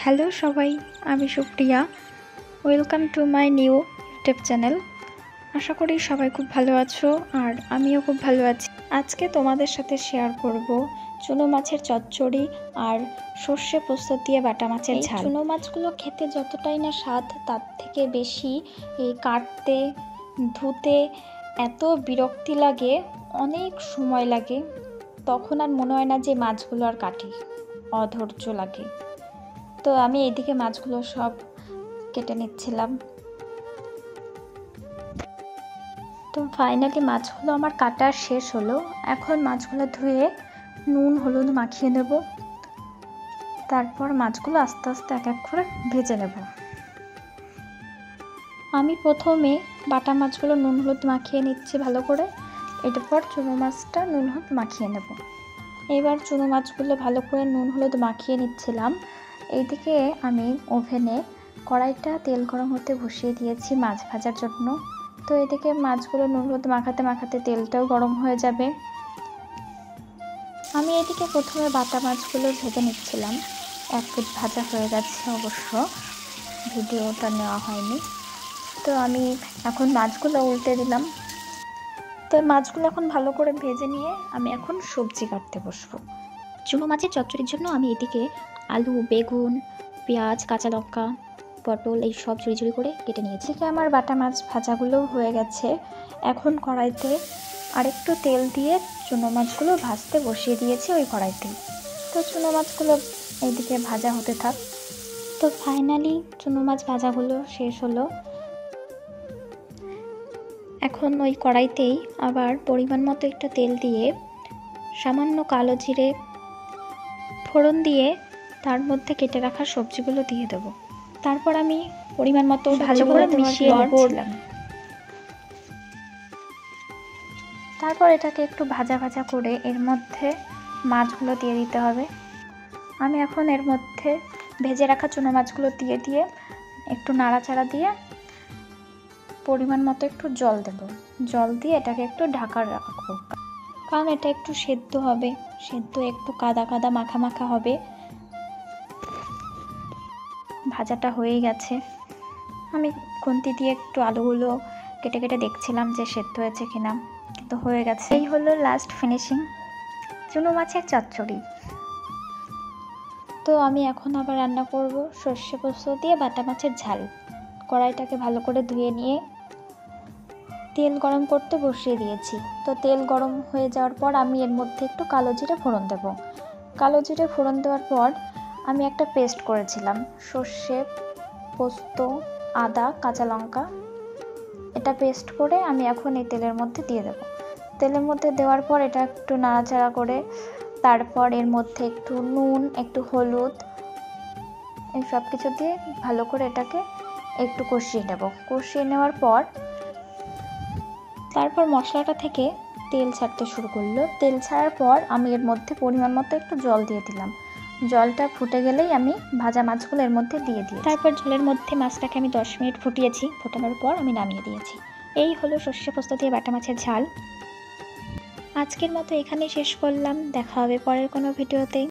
Hello সবাই, আমি Supriya. Welcome to my new YouTube channel. আশা করি সবাই খুব ভালো আছো আর আমিও খুব ভালো আছি। আজকে তোমাদের সাথে শেয়ার করব চুনো মাছের চচ্চড়ি আর সর্ষে পোস্ত দিয়ে বাটা মাছের ঝাল। চুনো মাছগুলো খেতে যতটাই না স্বাদ, তার থেকে বেশি এই কাটতে ধুতে এত বিরক্তি লাগে, অনেক সময় লাগে। তখন আর মনে হয় না যে মাছগুলো আর কাটি, অধৈর্য লাগে। তো আমি এইদিকে মাছগুলো সব কেটে নিচ্ছিলাম। তো ফাইনালি মাছগুলো আমার কাটা শেষ হলো। এখন মাছগুলো ধুয়ে নুন হলুদ মাখিয়ে নেব, তারপর মাছগুলো আস্তে আস্তে এক এক করে ভেজে নেব। আমি প্রথমে বাটা মাছগুলো নুন হলুদ মাখিয়ে নিচ্ছি ভালো করে, এরপর চুনো মাছটা নুন হলুদ মাখিয়ে নেব। এবার চুনো মাছগুলো ভালো করে নুন হলুদ মাখিয়ে নিচ্ছিলাম। এইদিকে আমি ওভেনে কড়াইটা তেল গরম হতে বসিয়ে দিয়েছি মাছ ভাজার জন্য। তো এদিকে মাছগুলো নুন হলুদ মাখাতে মাখাতে তেলটাও গরম হয়ে যাবে। আমি এদিকে প্রথমে বাটা মাছগুলো ভেজে নিচ্ছিলাম। এক পিঠ ভাজা হয়ে গেছে, অবশ্য ভিডিওটা নেওয়া হয়নি। তো আমি এখন মাছগুলো উল্টে দিলাম। তো মাছগুলো এখন ভালো করে ভেজে নিয়ে আমি এখন সবজি কাটতে বসবো। চুনো মাছের চচ্চড়ির জন্য আমি এদিকে আলু, বেগুন, পেঁয়াজ, কাঁচা লঙ্কা, পটল এই সব ঝুড়ি ঝুড়ি করে কেটে নিয়েছি। এদিকে আমার বাটা মাছ ভাজাগুলোও হয়ে গেছে। এখন কড়াইতে আরেকটু তেল দিয়ে চুনো মাছগুলো ভাজতে বসিয়ে দিয়েছি ওই কড়াইতে। তো চুনো মাছগুলো এইদিকে ভাজা হতে থাক। তো ফাইনালি চুনো মাছ ভাজাগুলো শেষ হলো। এখন ওই কড়াইতেই আবার পরিমাণ মতো একটু তেল দিয়ে সামান্য কালো জিরে ফোড়ন দিয়ে তার মধ্যে কেটে রাখা সবজিগুলো দিয়ে দেবো। তারপর আমি পরিমাণ মতো ভালো করে মিশিয়ে নিচ্ছিলাম। তারপর এটাকে একটু ভাজা ভাজা করে এর মধ্যে মাছগুলো দিয়ে দিতে হবে। আমি এখন এর মধ্যে ভেজে রাখা চুনো মাছগুলো দিয়ে দিয়ে একটু নাড়াচাড়া দিয়ে পরিমাণ মতো একটু জল দেব। জল দিয়ে এটাকে একটু ঢাকা রাখবো, কারণ এটা একটু সেদ্ধ হবে, সেদ্ধ একটু কাদা কাদা মাখা মাখা হবে। ভাজাটা হয়ে গেছে। আমি খুন্তি দিয়ে একটু আলুগুলো কেটে কেটে দেখছিলাম যে সেদ্ধ হয়েছে কিনা, কিন্তু হয়ে গেছে। এই হলো লাস্ট ফিনিশিং চুনো মাছের চচ্চড়ি। তো আমি এখন আবার রান্না করব সর্ষে পোস্ত দিয়ে বাটা মাছের ঝাল। কড়াইটাকে ভালো করে ধুয়ে নিয়ে তেল গরম করতে বসিয়ে দিয়েছি। তো তেল গরম হয়ে যাওয়ার পর আমি এর মধ্যে একটু কালো জিরে ফোড়ন দেব। কালো জিরে ফোড়ন দেওয়ার পর আমি একটা পেস্ট করেছিলাম, সর্ষে, পোস্ত, আদা, কাঁচা লঙ্কা, এটা পেস্ট করে আমি এখন এই তেলের মধ্যে দিয়ে দেব। তেলের মধ্যে দেওয়ার পর এটা একটু নাড়াচাড়া করে তারপর এর মধ্যে একটু নুন, একটু হলুদ, এই সব কিছু দিয়ে ভালো করে এটাকে একটু কষিয়ে নেব। কষিয়ে নেওয়ার পর তারপর মশলাটা থেকে তেল ছাড়তে শুরু করলো। তেল ছাড়ার পর আমি এর মধ্যে পরিমাণ মতো একটু জল দিয়ে দিলাম। জলটা ফুটে গেলেই আমি ভাজা মাছগুলো এর মধ্যে দিয়ে দিই। তারপর ঝোলের মধ্যে মাছটাকে আমি 10 মিনিট ফুটিয়েছি। ফোটানোর পর আমি নামিয়ে দিয়েছি। এই হলো সর্ষে পোস্ত দিয়ে বাটা মাছের ঝাল। আজকের মতো এখানেই শেষ করলাম। দেখা হবে পরের কোনো ভিডিওতে।